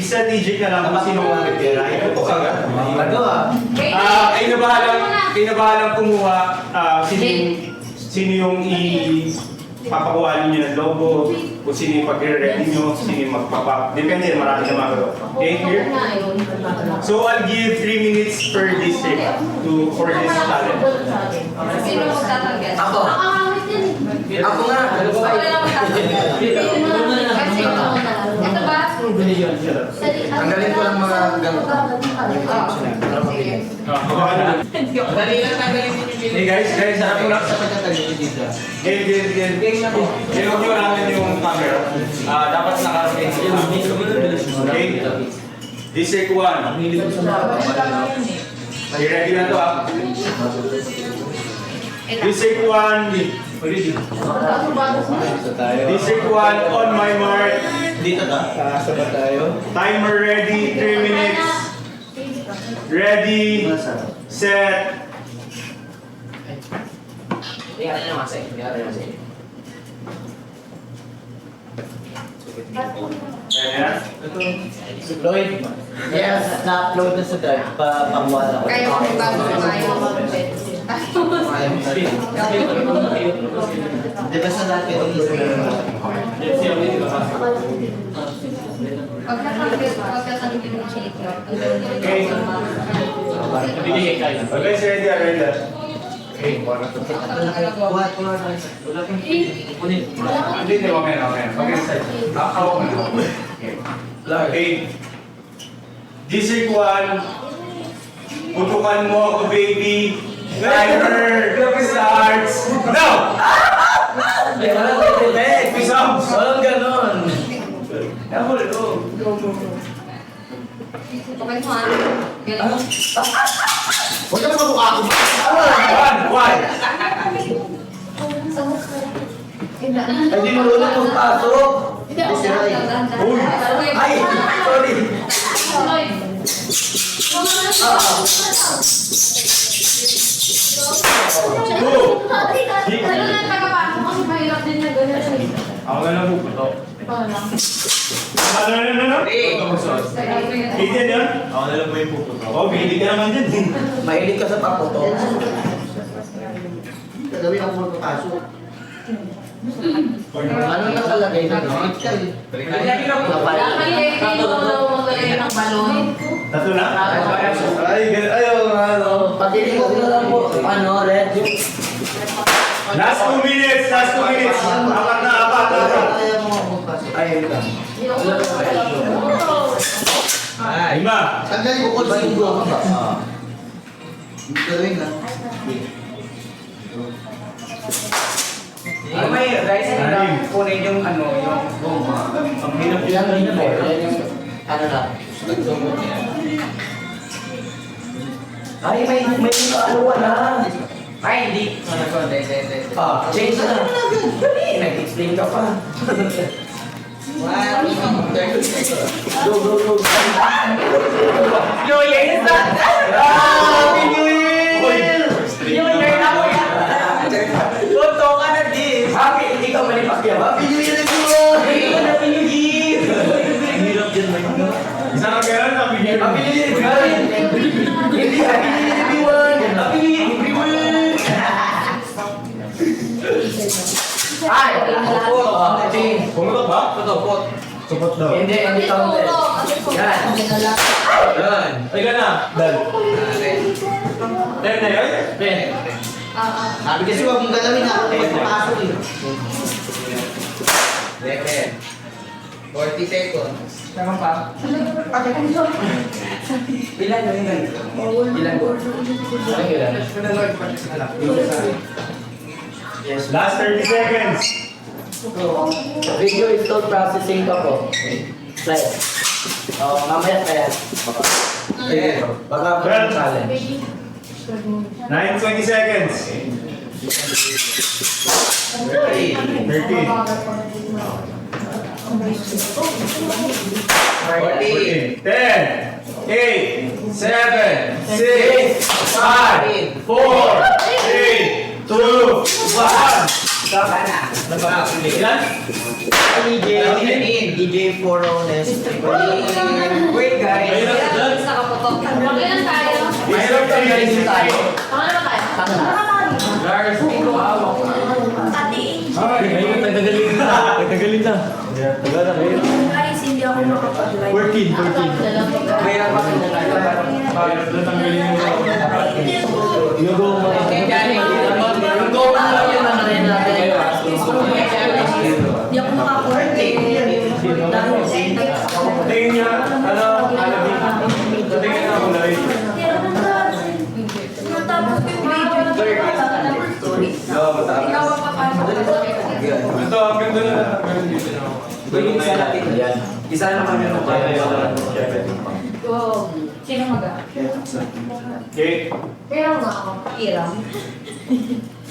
strategic na lang kung sino ang mag-tira. Ito ka agad. Kayo na bahalang kumuha sino yung papakuha niyo ng logo, kung sino yung pag-ready nyo, sino yung magpapa. Depende, marami na magagawa. Okay, clear? So I'll give 3 minutes per district for this challenge. Sino magtatanggal? Ako. Ako nga. Ako lang magtatanggal. Ito ba? Tanggalin ko lang mga gamot. Dali lang tanggalin din yung Hey guys, harap mo lang. Sa pagkatali dito. Huwag nyo namin yung camera. Dapat naka-screen. Okay? District 1. Okay, ready na to District 1. District 1 on my mark. Dito ta. Sabat tayo. Timer ready, 3 minutes. Ready, set. Ayan. Lloyd. Yes, na-upload na sa drive. Pangwala ko. Kaya kung bago na tayo. Di ba sa lahat ito Pagkatanggal ng shake. Okay. Okay, sir, ready, ready. Hindi, okay. Okay, sir. Ako na. Okay. District 1. Putukan mo ako, baby. Timer starts now! Walang ganon. Okay mo ah. Ganun. Huwag ka naman mukha ako. One. Ay, di marunong magpasok. Uy! Ay! Sorry! Ako na lang puputok. Ano? Hindi yan? Ako na lang po yung puputok. Oh, hindi ka naman dyan. Mahilig ka sa paputok. Gagawin ako magpapasok. Ano nakalagay na doon? Tatlo na? Ay, ayaw ano. Pagkilig ko na lang po. Ano, red? Last 2 minutes. Apat na. Kaya mo magpapasok. Ayun ka. 5. Tanggalin ko kung sino ko. Gagawin na. May rice na kunin yung ano, yung goma. Ang hirap Ilan rin po? Yan yung ano na? Ay, may aluwa na. Ay, hindi. Change na. Nag-explain ka pa. Go. New Year is that? Happy New Year! New Year na po yan! Luto ka na din! Happy, hindi ka malipakya. Happy New Year everyone! Happy New Year! Hirap dyan, may mga. Isang kagaya na. Happy New Year everyone! Hindi, Happy New Year everyone! Happy New Year everyone! Ay! Pumutok ba? Putopot. Supot daw. Hindi counted. Yan. Yan. Teka na. Dal. 10 na yun? Sabi kasi huwag mong galawin ako magpapasok eh. Leke. 40 seconds. Tama pa? Ilan na yun? Ilan ko? Yes. Last 30 seconds. Video is still processing pa po. Play. Mamaya kaya. Baka challenge. 9-20 seconds. 30. 10, 8, 7, 6, 5, 4, 3, 2, 1. Saka na. Ilan? DJ Forones. Opo. Ilan tayo? Mayroon kang galing tayo. Pangalan ba tayo? Lars, ikaw awak. Ayun, nagagaling na. Nagagaling na. Tagal na kayo. Guys, hindi ako makapag-live. 14. Kaya naman Yogo mo. Yung goma lang yun ang rin natin. Hindi ako makaporte. Tingin niya, tingin niya ako live. Matapos yung video. Ikaw ang papasok. Ito, ang ganda na. Meron dito na ako. isa natin. Yan. Isa naman yun. Go. Sino mag-a? Okay. Pero nga ako. Iram.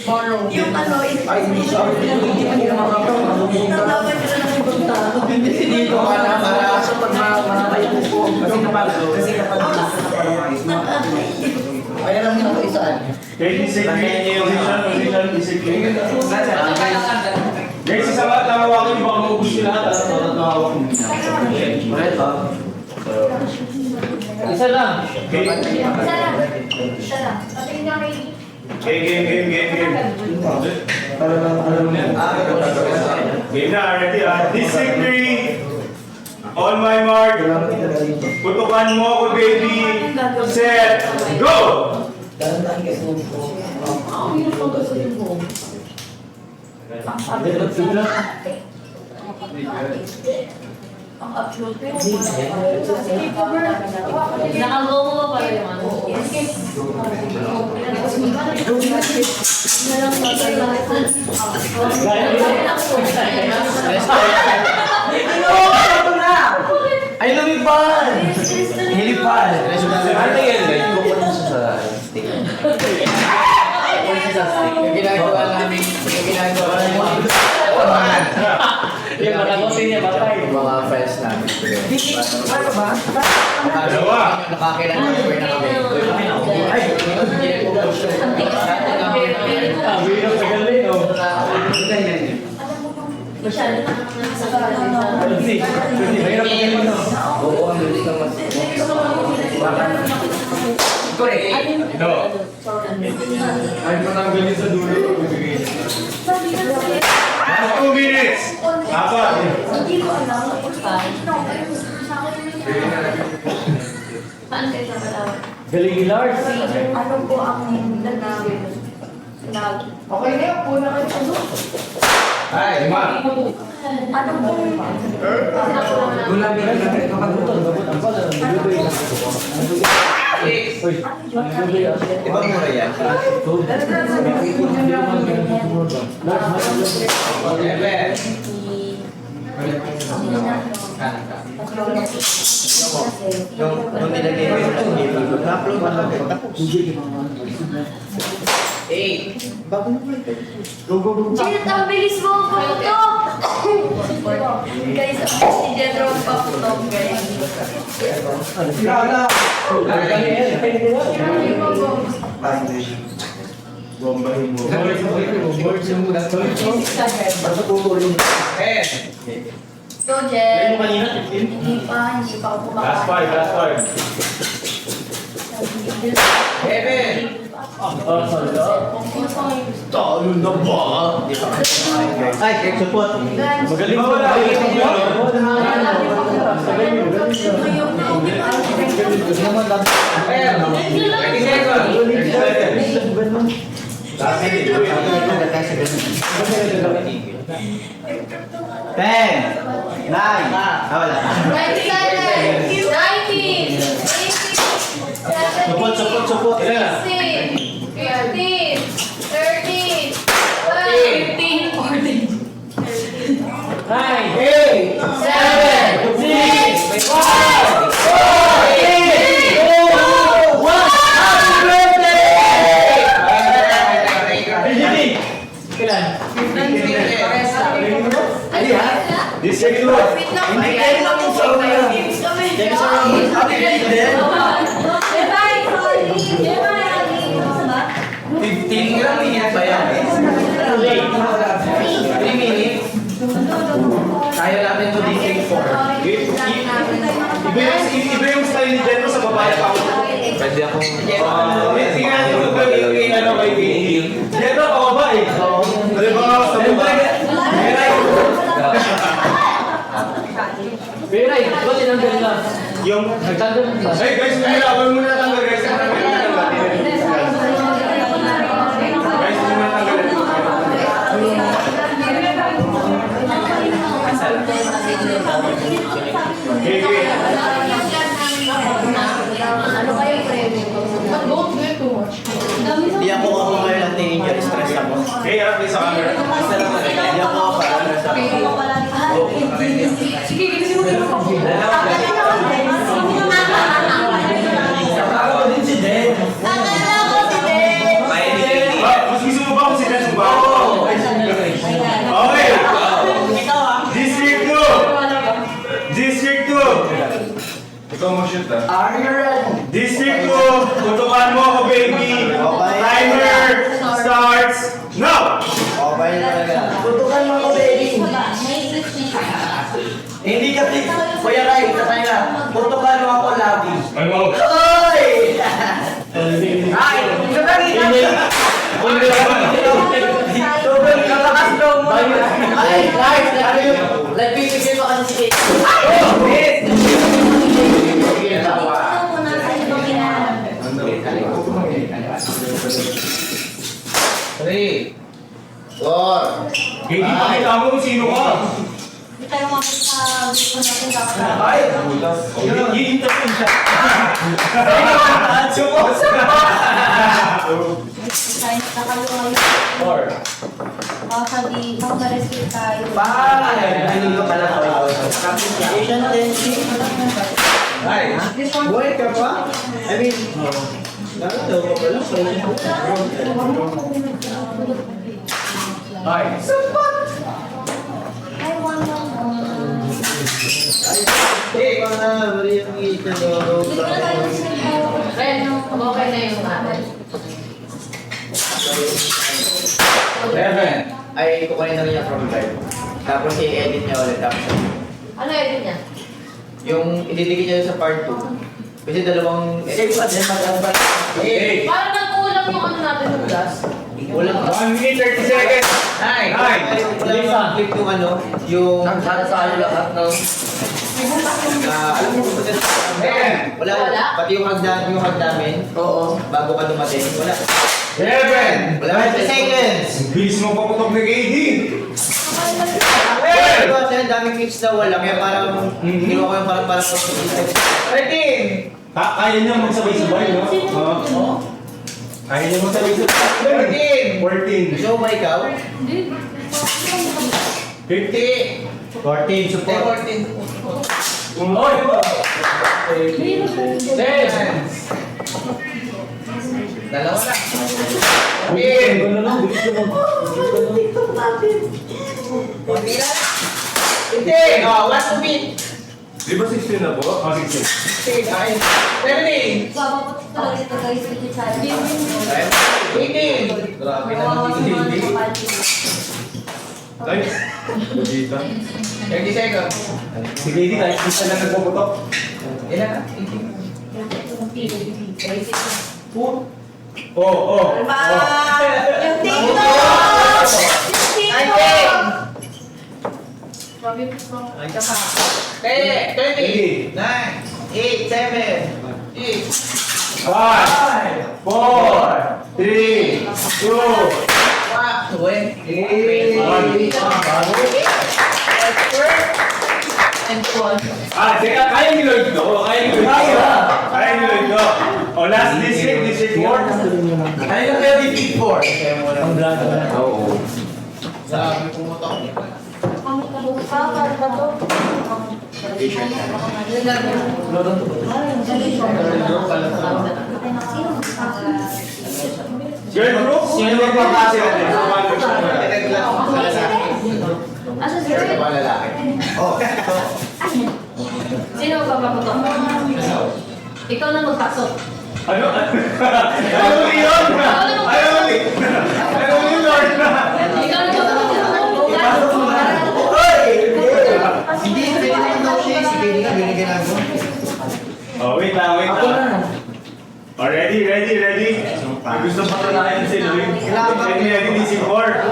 Borrow. Yung ano, Ay, hindi siya. Hindi pa nila Tawag ko na ng punta. dito ka na para sa pagmamahal ko. Kasi napalo. Kasi napalo. Kaya lang yun ako isaan. Okay, discipline. Position, discipline. Guys, isa ba? Tawagin mo baka maubos yung lahat. Tawagin mo. Ulit ba? Isa lang. Okay. Isa lang. Isa lang. Patingin niya kay... Game. Game na, ready ah. Discipline. On my mark. Putukan mo ako, baby. Set. Go! Nakago mo ba pala yung ano? Ay, lumipad! Hilipad! Ano yan? Bukod mo sa stick. Yung ginagawa namin, yung ginagawa namin. Yung matagosin niya, patay. Yung mga friends namin. Ano ba? Dalawa. Nakakailan na kami na kami. Ay! Sabi ng tagaling, oh. Masyado na sa Kasi, Mahirap ang ganun, no? Oo, ang bilis ng mas. Correct. Ito. Ay, matanggalin sa dulo. 2 minutes. Apat. Hindi ko alam. Saan kayo sa Palawan? galing ni Lars. Ano po ang Okay na yun, puna kayo sa doon. Ay, 5. ano po Gulabi na lang. Ito ka doon. Uy, Ibang mura yan. Yung nilagay ko yung na-upload ba kami? Janet, ang bilis mo ang paputok! Guys, si Jedro ang paputok, guys. Grabe! Bombahin mo. So, Jen. Hindi pa ako Last kumakain. 5. Talo na ba? Ay, kaya support. magaling Ba, wala. Naman lang. Ten. Nine. Wala. 97, 90, 80, Support. 16, 15, 13, 12, 15, 14, 9, 7, 6, 5, 4, Discipline. Hindi kayo lang yung sa una. Kaya sa Ramos, happy birthday. 15 lang yan ba yan? 3 minutes. Kaya namin to DJ 4. Iba yung style ni Jedro sa babae pa ako. Tingnan niyo kung kay ano kay Vicky. Jero, ako ba eh? Ano ba nga sa mukha? Pero ay, ba't tinanggal na? Yung... Nagtanggal na. Ay guys, huwag mo na tanggal guys. Guys, huwag mo na Okay, okay. Ano kayo premium? Hindi ako ngayon ng teenager, stress ako. Okay, harap kayo sa camera. Hindi ako Sige, kasi mo Ako din si Den. Akala ko si Den. Mas gusto mo ba kung sila sa ba? Okay. District 2. District 2. Ikaw mo shoot ah. Are you ready? District 2. Tutukan mo ako baby. Okay. Timer starts now. Okay talaga. Tutukan mo ako, baby. Hindi ka tik. Kuya Rai, tatay na. Tutukan mo ako, Labi. Ano? Oy! Ay, sabagay na. Sobrang kalakas daw mo. Ay, guys, nagpipigil pa kasi si Kate. Three. Four. Hindi pa kita mo kung sino ka. Hindi tayo makita sa gusto natin dapat. Ay! I-interview siya. Tayo nakakalungan. Four. Baka di, makarescue tayo. Five. Ay, hindi ko pala ako. Application tendency. Ay. This one. Buhay ka pa? I mean, nakataw ka pala. Ay. I want one. Hey, mga bari yung ito no. Ren, okay na yung natin. Seven. Ay, kukunin na niya from drive. Tapos i-edit niya ulit. Tapos Ano edit niya? yung ididikit niya sa part 2. Kasi dalawang... Eh, pa din mag-advance. Okay. Parang nagkulang yung ano natin ng gas. Walang... 1 minute 30 seconds. Nine. Walang mag-click yung ano, yung... Nagsasalo lahat ng... alam mo kung bakit... Wala. Wala? Pati yung hag namin. Oo. Bago ka dumating. Wala. 7. Wala 20 seconds! Bilis mo paputok ni KD. Diba, kasi ang daming clips na wala. Kaya parang... Ginawa ko yung parang 13. Kaya niya magsabay-sabay, no? Oo. Kaya niya magsabay-sabay. 14. Gusto mo ba ikaw? 50. 14, support. 14. Oy! Ten. Dalawa na. 15. Konti na. 15. Oh, one to beat. Di ba 16 na po? Oh, 16. 16. Ay. 17. Babaputok talaga ito guys, hindi sa 18. Grabe na Kawawa sa mga hindi. Ay, Bujita. 30 seconds. Si KD kahit isa lang nagpaputok. Ilan na? 18. Oh. Yung TikTok! Yung 19. TikTok! Grabe po. Ay, ka pa. 20. 9. 8. 7. 6. 5, 4, 3, 2, 1. Kaya ni Lloyd to. Kaya ni Lloyd to. O, last district 4. Ano yung kaya di big 4? Ang brado na. Oo. Sabi pumutok. Girl group? Sino magpapasa natin? Asa si Sir ka ba lalaki? Oh. Sino magpapaputok? Ikaw na magpasok. Ano? Ano yun? Ano yun, Lord? Ikaw na magpapasok. Hindi, pinigyan daw siya. Si Kenny ka binigyan ako. Oh, wait lang. Oh, ready? May gusto patunayan si Louie. Ready, si Cor.